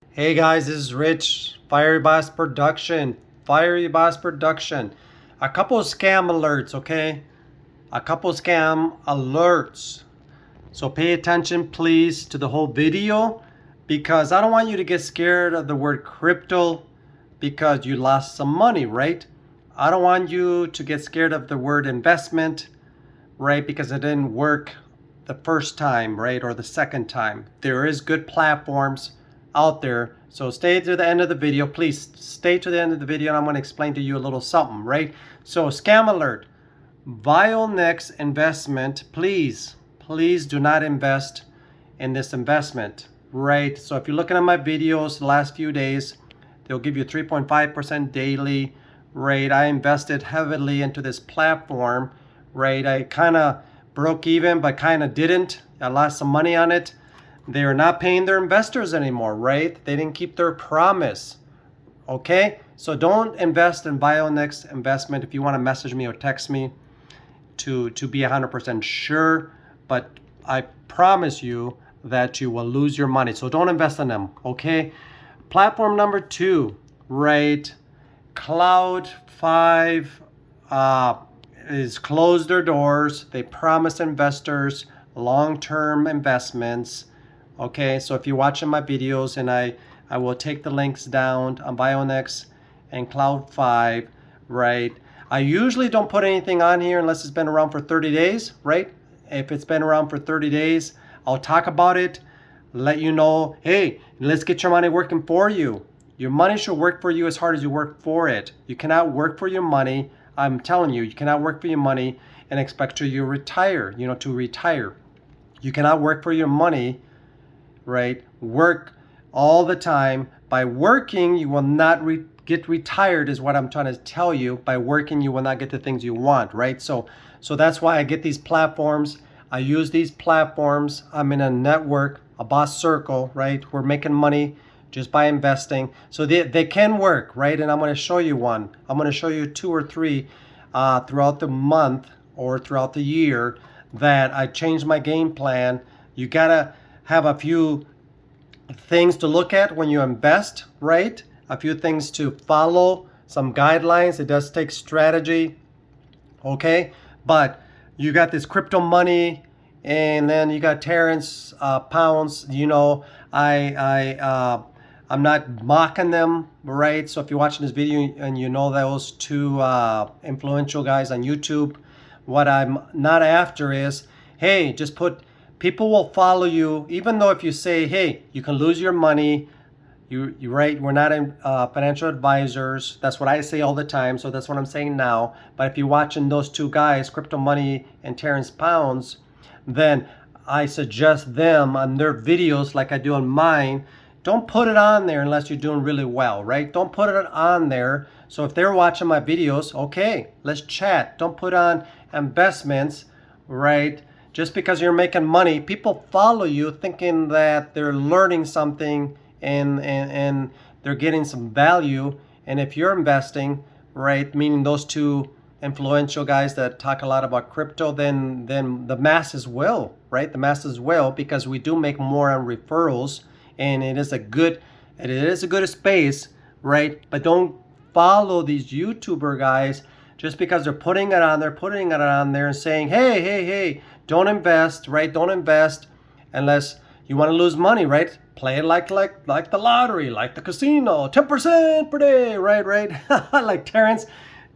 Hey guys, this is Rich, Fiery Boss Production. Fiery Boss Production. A couple of scam alerts, okay? A couple of scam alerts. So pay attention, please, to the whole video because I don't want you to get scared of the word crypto because you lost some money, right? I don't want you to get scared of the word investment, right? Because it didn't work the first time, right? Or the second time. There is good platforms out there. So stay to the end of the video. Please stay to the end of the video and I'm going to explain to you a little something, right? So scam alert. Vionex investment. Please do not invest in this investment, right? So if you're looking at my videos the last few days, they'll give you 3.5% daily rate. I invested heavily into this platform, right? I kind of broke even, but kind of didn't. I lost some money on it. They're not paying their investors anymore, right? They didn't keep their promise. Okay? So don't invest in Vionex investment. If you want to message me or text me to be 100% sure, but I promise you that you will lose your money. So don't invest in them, okay? Platform number 2, right? CloudFi is closed their doors. They promised investors long-term investments. Okay, so if you're watching my videos, and I will take the links down on Vionex and CloudFi, right? I usually don't put anything on here unless it's been around for 30 days, right? If it's been around for 30 days, I'll talk about it, let you know, hey, let's get your money working for you. Your money should work for you as hard as you work for it. You cannot work for your money. I'm telling you, you cannot work for your money and expect to retire, to retire. You cannot work for your money, right? Work all the time. By working, you will not get retired is what I'm trying to tell you. By working, you will not get the things you want, right? So that's why I get these platforms. I use these platforms. I'm in a network, a boss circle, right? We're making money just by investing. So they can work, right? And I'm going to show you one. I'm going to show you 2 or 3 throughout the month or throughout the year that I changed my game plan. You got to have a few things to look at when you invest, right? A few things to follow, some guidelines. It does take strategy, okay? But you got this crypto money, and then you got Terrence pounds. I'm not mocking them, right? So if you're watching this video and you know those 2 influential guys on YouTube, what I'm not after is, hey, just put. People will follow you, even though if you say, hey, you can lose your money, you're right, we're not financial advisors. That's what I say all the time, so that's what I'm saying now. But if you're watching those 2 guys, Crypto Money and Terrence Pounds, then I suggest them on their videos like I do on mine. Don't put it on there unless you're doing really well, right? Don't put it on there. So if they're watching my videos, okay, let's chat. Don't put on investments, right? Just because you're making money, people follow you thinking that they're learning something and they're getting some value. And if you're investing, right, meaning those 2 influential guys that talk a lot about crypto, then the masses will, right? The masses will, because we do make more on referrals, and it is a good space, right? But don't follow these YouTuber guys just because they're putting it on there and saying, hey, don't invest, right? Don't invest unless you want to lose money, right? Play it like the lottery, like the casino, 10% per day, right? Like Terrence,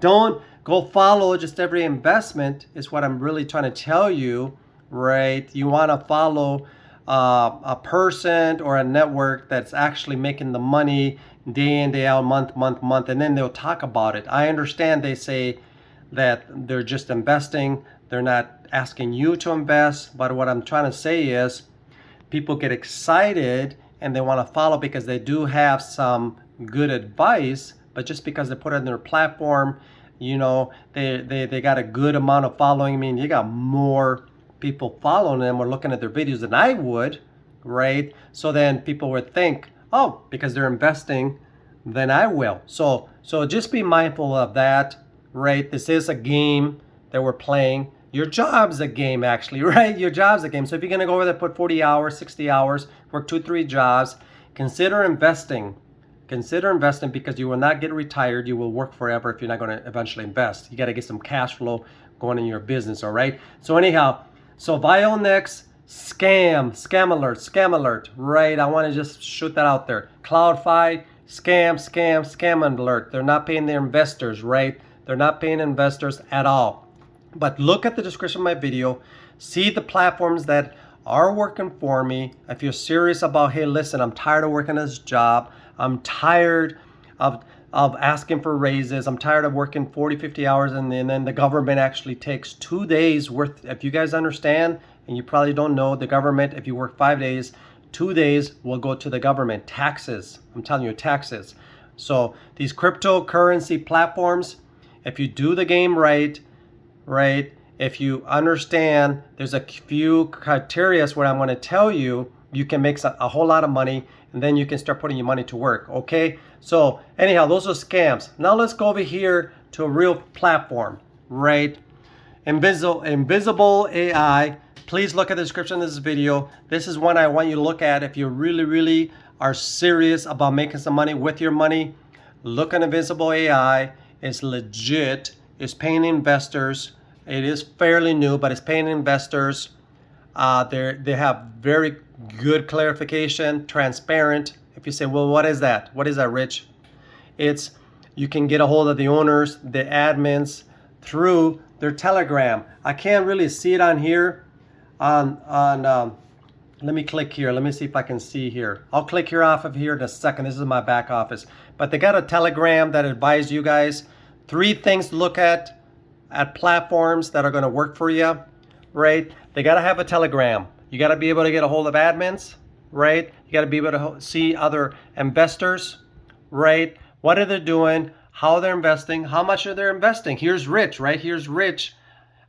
don't go follow just every investment is what I'm really trying to tell you, right? You want to follow a person or a network that's actually making the money day in, day out, month, and then they'll talk about it. I understand they say that they're just investing. They're not asking you to invest. But what I'm trying to say is people get excited and they want to follow because they do have some good advice. But just because they put it on their platform, they got a good amount of following. I mean, you got more people following them or looking at their videos than I would, right? So then people would think, oh, because they're investing, then I will. So just be mindful of that, right? This is a game that we're playing. Your job's a game, actually, right? Your job's a game. So if you're going to go over there, put 40 hours, 60 hours, work 2-3 jobs, consider investing. Consider investing because you will not get retired. You will work forever if you're not going to eventually invest. You got to get some cash flow going in your business, all right? So anyhow, so Vionex, scam alert, right? I want to just shoot that out there. CloudFi, scam alert. They're not paying their investors, right? They're not paying investors at all. But look at the description of my video. See the platforms that are working for me. If you're serious about, hey, listen, I'm tired of working this job. I'm tired of asking for raises. I'm tired of working 40, 50 hours and then the government actually takes 2 days worth. If you guys understand, and you probably don't know, the government, if you work 5 days, 2 days will go to the government. Taxes, I'm telling you, taxes. So these cryptocurrency platforms, if you do the game right, if you understand, there's a few criteria what I'm going to tell you, you can make a whole lot of money, and then you can start putting your money to work, okay? So anyhow, those are scams. Now let's go over here to a real platform, right? Invisible AI. Please look at the description of this video. This is one I want you to look at if you really are serious about making some money with your money. Look at Invisible AI. It's legit. It's paying investors. It is fairly new, but it's paying investors. They have very good clarification, transparent. If you say, well, what is that? What is that, Rich? It's you can get a hold of the owners, the admins, through their Telegram. I can't really see it on here. Let me click here. Let me see if I can see here. I'll click here off of here in a second. This is my back office. But they got a Telegram that advises you guys 3 things to look at platforms that are going to work for you, right? They got to have a Telegram. You got to be able to get a hold of admins, right? You got to be able to see other investors, right? What are they doing? How they're investing? How much are they investing? Here's Rich, right? Here's Rich.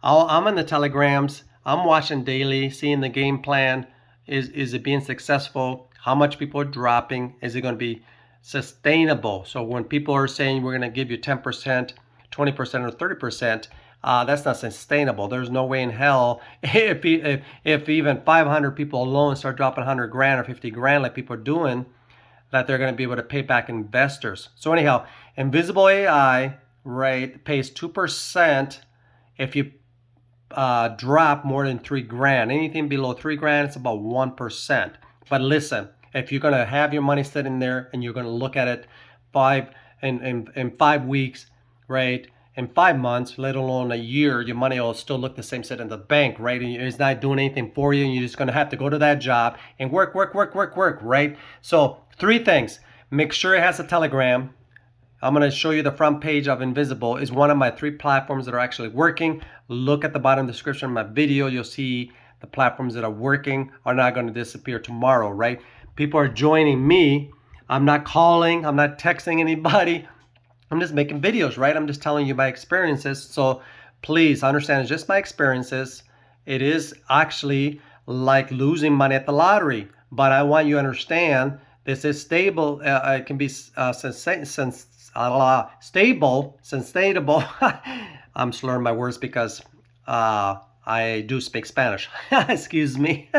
I'm in the Telegrams. I'm watching daily, seeing the game plan. Is it being successful? How much people are dropping? Is it going to be sustainable? So when people are saying we're going to give you 10%, 20% or 30%, that's not sustainable. There's no way in hell if even 500 people alone start dropping 100 grand or 50 grand like people are doing, that they're going to be able to pay back investors. So anyhow, Invisible AI, right, pays 2% if you drop more than 3 grand. Anything below 3 grand, it's about 1%. But listen, if you're going to have your money sitting there and you're going to look at it in 5 weeks, right, in 5 months, let alone a year, your money will still look the same sitting in the bank, right? And it's not doing anything for you, and you're just going to have to go to that job and work, right? So 3 things. Make sure it has a Telegram. I'm going to show you the front page of Invisible. Is one of my 3 platforms that are actually working. Look at the bottom description of my video. You'll see the platforms that are working are not going to disappear tomorrow, right? People are joining me. I'm not calling. I'm not texting anybody. I'm just making videos, right? I'm just telling you my experiences. So please understand, it's just my experiences. It is actually like losing money at the lottery. But I want you to understand this is stable. It can be stable, sustainable. I'm slurring my words because I do speak Spanish. Excuse me.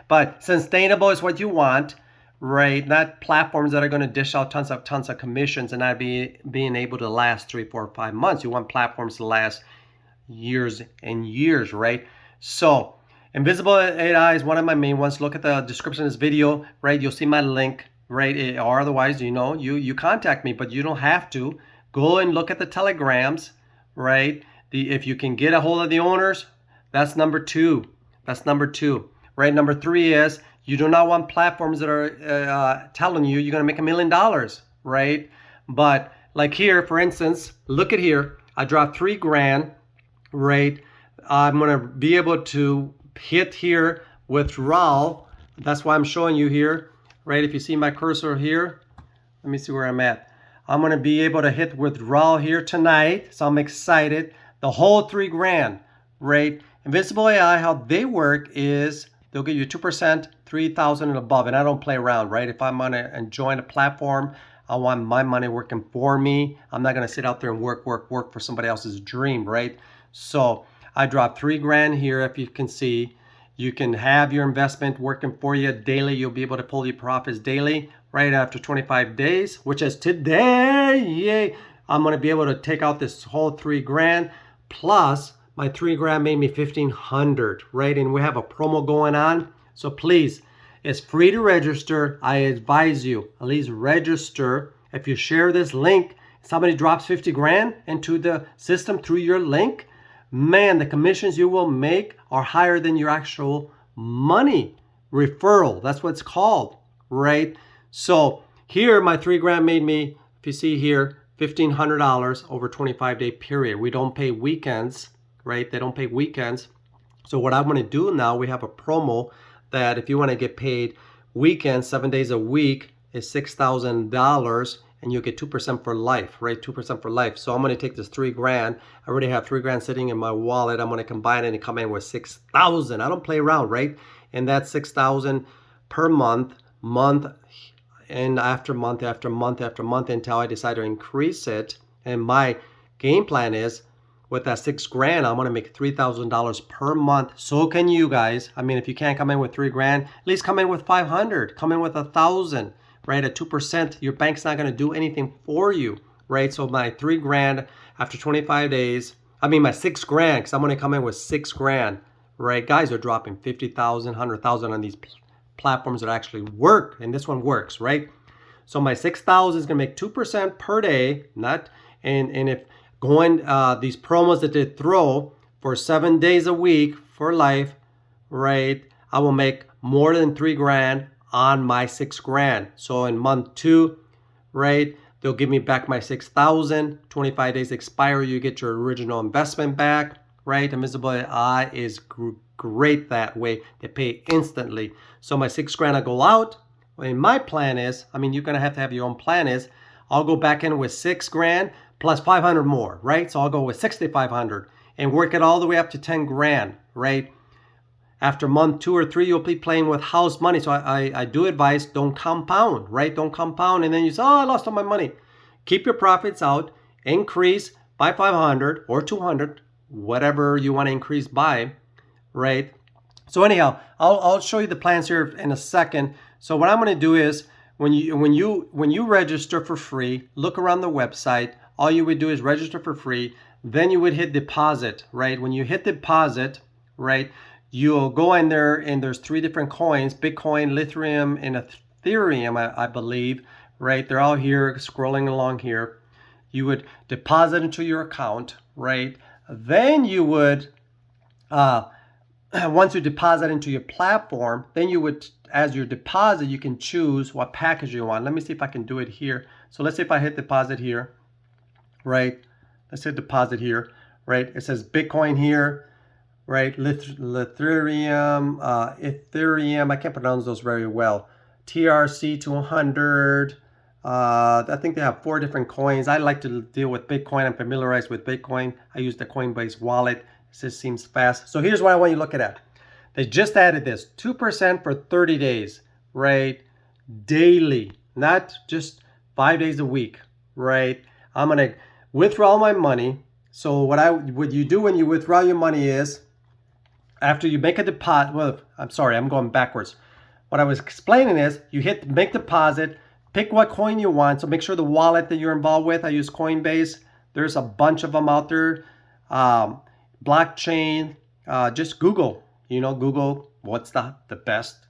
But sustainable is what you want, right? Not platforms that are going to dish out tons of commissions and not being able to last 3, 4, 5 months. You want platforms to last years and years, right? So Invisible AI is one of my main ones. Look at the description of this video, right? You'll see my link, right? Or otherwise, you contact me, but you don't have to. Go and look at the Telegrams, right? If you can get a hold of the owners, that's number 2. That's number 2, right? Number 3 is you do not want platforms that are telling you you're going to make $1 million, right? But like here, for instance, look at here. I dropped 3 grand, right? I'm going to be able to hit here withdrawal. That's why I'm showing you here, right? If you see my cursor here, let me see where I'm at. I'm going to be able to hit withdrawal here tonight. So I'm excited. The whole 3 grand, right? Invisible AI, how they work is they'll give you 2%, 3,000 and above. And I don't play around, right? If I'm going to join a platform, I want my money working for me. I'm not going to sit out there and work for somebody else's dream, right? So I dropped 3 grand here, if you can see. You can have your investment working for you daily. You'll be able to pull your profits daily right after 25 days, which is today. Yay! I'm going to be able to take out this whole $3,000 plus my $3,000 made me $1,500, right? And we have a promo going on. So please, it's free to register. I advise you, at least register. If you share this link, somebody drops $50,000 into the system through your link, man, the commissions you will make are higher than your actual money referral. That's what it's called, right? So here, my $3,000 made me, if you see here, $1,500 over 25-day period. We don't pay weekends, right? They don't pay weekends. So what I'm going to do now, we have a promo that if you want to get paid weekends, 7 days a week, is $6,000. And you'll get 2% for life, right? 2% for life. So I'm going to take this $3,000. I already have $3,000 sitting in my wallet. I'm going to combine it and come in with $6,000. I don't play around, right? And that's $6,000 per month, and after month after month after month until I decide to increase it. And my game plan is with that $6,000, I'm going to make $3,000 per month. So can you guys. I mean, if you can't come in with $3,000, at least come in with $500. Come in with $1,000. Right, at 2%, your bank's not going to do anything for you, right? So my $3,000 after 25 days, I mean my $6,000, because I'm going to come in with $6,000, right? Guys are dropping 50,000, 100,000 on these platforms that actually work, and this one works, right? So my 6,000 is going to make 2% per day, and if going these promos that they throw for 7 days a week for life, right? I will make more than $3,000 on my $6,000. So in month 2, right, they'll give me back my $6,000. 25 days expire, you get your original investment back, right? Invisible AI is great that way. They pay instantly. So my $6,000 I go out. And my plan is, I mean, you're gonna have to have your own plan is, I'll go back in with $6,000 plus 500 more, right? So I'll go with 6,500 and work it all the way up to 10,000, right? After month 2 or 3, you'll be playing with house money. So I do advise don't compound, right? Don't compound. And then you say, oh, I lost all my money. Keep your profits out. Increase by 500 or 200, whatever you want to increase by, right? So anyhow, I'll show you the plans here in a second. So what I'm going to do is when you register for free, look around the website. All you would do is register for free. Then you would hit deposit, right? When you hit deposit, right, you'll go in there and there's 3 different coins, Bitcoin, Lithium, and Ethereum, I believe, right? They're all here, scrolling along here. You would deposit into your account, right? Then you would, once you deposit into your platform, then you would, as your deposit, you can choose what package you want. Let me see if I can do it here. So let's say if I hit deposit here, right? Let's hit deposit here, right? It says Bitcoin here, right? Ethereum, I can't pronounce those very well. TRC 200. I think they have 4 different coins. I like to deal with Bitcoin. I'm familiarized with Bitcoin. I use the Coinbase wallet. It just seems fast. So here's what I want you to look at. They just added this 2% for 30 days, right? Daily, not just 5 days a week, right? I'm gonna withdraw my money. So what you do when you withdraw your money is, after you make a deposit, well, I'm sorry, I'm going backwards. What I was explaining is you hit make deposit, pick what coin you want. So make sure the wallet that you're involved with, I use Coinbase. There's a bunch of them out there. Blockchain, just Google, Google what's the best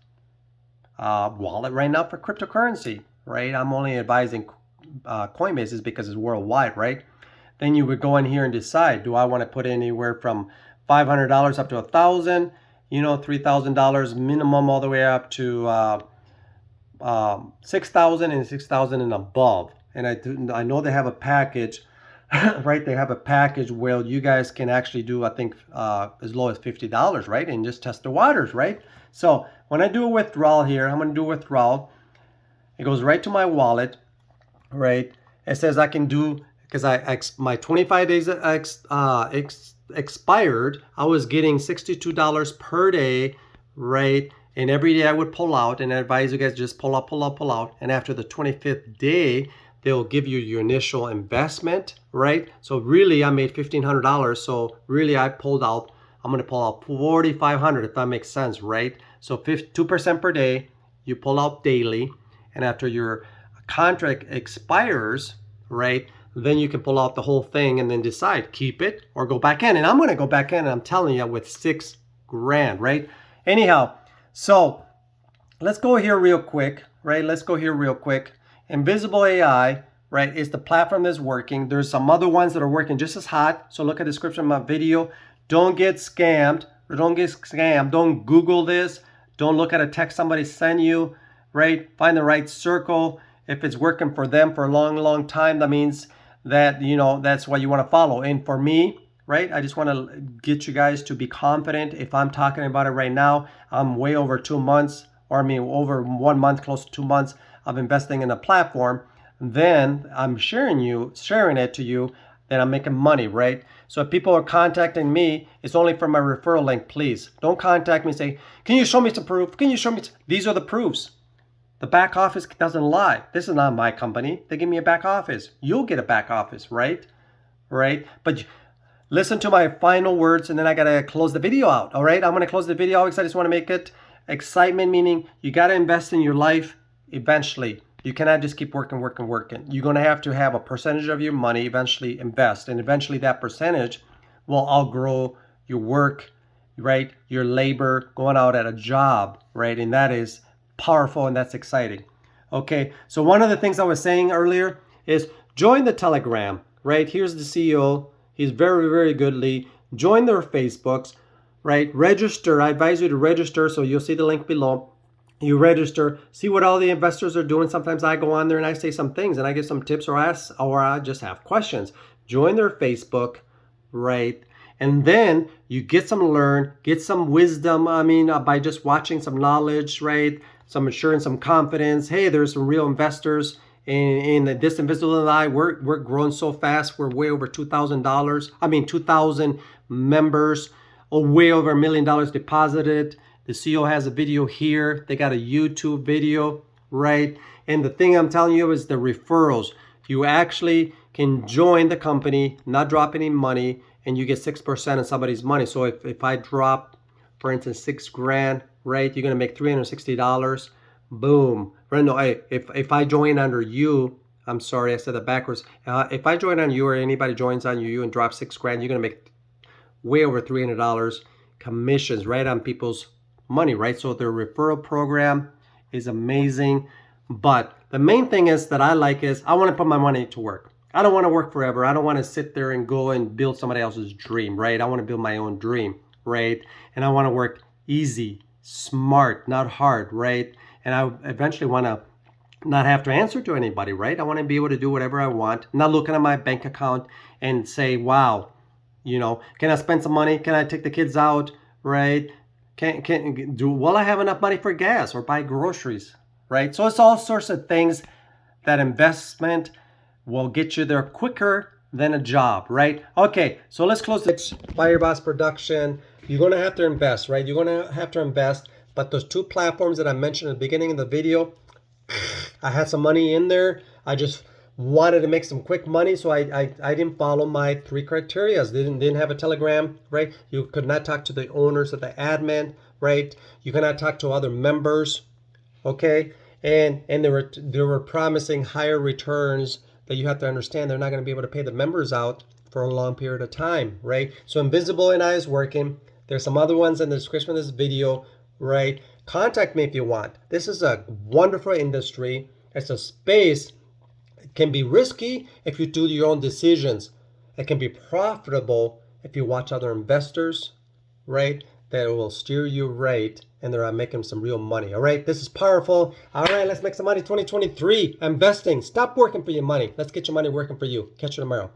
wallet right now for cryptocurrency, right? I'm only advising Coinbase is because it's worldwide, right? Then you would go in here and decide, do I want to put anywhere from $500 up to $1,000, $3,000 minimum all the way up to $6,000 and $6,000 and above. And I know they have a package, right? They have a package where you guys can actually do, I think, as low as $50, right? And just test the waters, right? So when I do a withdrawal here, I'm going to do a withdrawal. It goes right to my wallet, right? It says I can do, because my 25 days expired, I was getting $62 per day, right? And every day I would pull out, and I advise you guys just pull out. And after the 25th day, they'll give you your initial investment, right? So really I made $1,500. So really I pulled out I'm going to pull out 4,500 if that makes sense, right? So 2% per day, you pull out daily, and after your contract expires, right, then you can pull out the whole thing and then decide, keep it or go back in. And I'm going to go back in, and I'm telling you, with $6,000, right? Anyhow, so let's go here real quick, right? Let's go here real quick. Invisible AI, right, is the platform that's working. There's some other ones that are working just as hot. So look at the description of my video. Don't get scammed, or don't get scammed. Don't Google this. Don't look at a text somebody sent you, right? Find the right circle. If it's working for them for a long, long time, that means that, you know, that's what you want to follow. And for me, right, I just want to get you guys to be confident. If I'm talking about it right now, I'm way over 2 months, or I mean over 1 month, close to 2 months of investing in a platform. Then I'm sharing it to you, then I'm making money, right? So if people are contacting me, it's only for my referral link. Please don't contact me and say, can you show me some proof? Can you show me? These are the proofs. The back office doesn't lie. This is not my company. They give me a back office. You'll get a back office, right? Right? But listen to my final words, and then I got to close the video out, all right? I'm going to close the video out because I just want to make it excitement, meaning you got to invest in your life eventually. You cannot just keep working. You're going to have a percentage of your money eventually invest, and eventually that percentage will outgrow your work, right? Your labor, going out at a job, right? And that is powerful, and that's exciting. Okay, so one of the things I was saying earlier is join the Telegram, right? Here's the CEO. He's very, very good, Lee. Join their Facebooks, right? Register. I advise you to register, so you'll see the link below. You register, see what all the investors are doing. Sometimes I go on there and I say some things and I give some tips, or I just have questions. Join their Facebook, right? And then you get some wisdom, by just watching some knowledge, right? Some assurance, some confidence. Hey, there's some real investors in this Invisible AI. We're growing so fast. We're way over $2,000. 2,000 members, way over $1 million deposited. The CEO has a video here. They got a YouTube video, right? And the thing I'm telling you is the referrals. You actually can join the company, not drop any money, and you get 6% of somebody's money. So if I drop, for instance, $6,000, right, you're gonna make $360. Boom. Right? No, if I join under you, I'm sorry, I said that backwards. If I join on you, or anybody joins on you and drop $6,000, you're gonna make way over $300 commissions right on people's money, right? So their referral program is amazing. But the main thing is that I like is I want to put my money to work. I don't want to work forever. I don't want to sit there and go and build somebody else's dream, right? I want to build my own dream, right? And I want to work easy, smart, not hard, right? And I eventually want to not have to answer to anybody, right? I want to be able to do whatever I want, not looking at my bank account and say, wow, can I spend some money? Can I take the kids out, right? Will I have enough money for gas or buy groceries, right? So it's all sorts of things that investment will get you there quicker than a job, right? Okay, so let's close this. Fire Boss Production. You're going to have to invest, right? You're going to have to invest. But those 2 platforms that I mentioned at the beginning of the video, I had some money in there. I just wanted to make some quick money, so I didn't follow my 3 criteria. Didn't have a Telegram, right? You could not talk to the owners of the admin, right? You cannot talk to other members, okay? And they were promising higher returns that you have to understand they're not going to be able to pay the members out for a long period of time, right? So Invisible AI is working. There's some other ones in the description of this video, right? Contact me if you want. This is a wonderful industry. It's a space. It can be risky if you do your own decisions. It can be profitable if you watch other investors, right? That will steer you right, and they're making some real money. All right, this is powerful. All right, let's make some money. 2023 investing. Stop working for your money. Let's get your money working for you. Catch you tomorrow.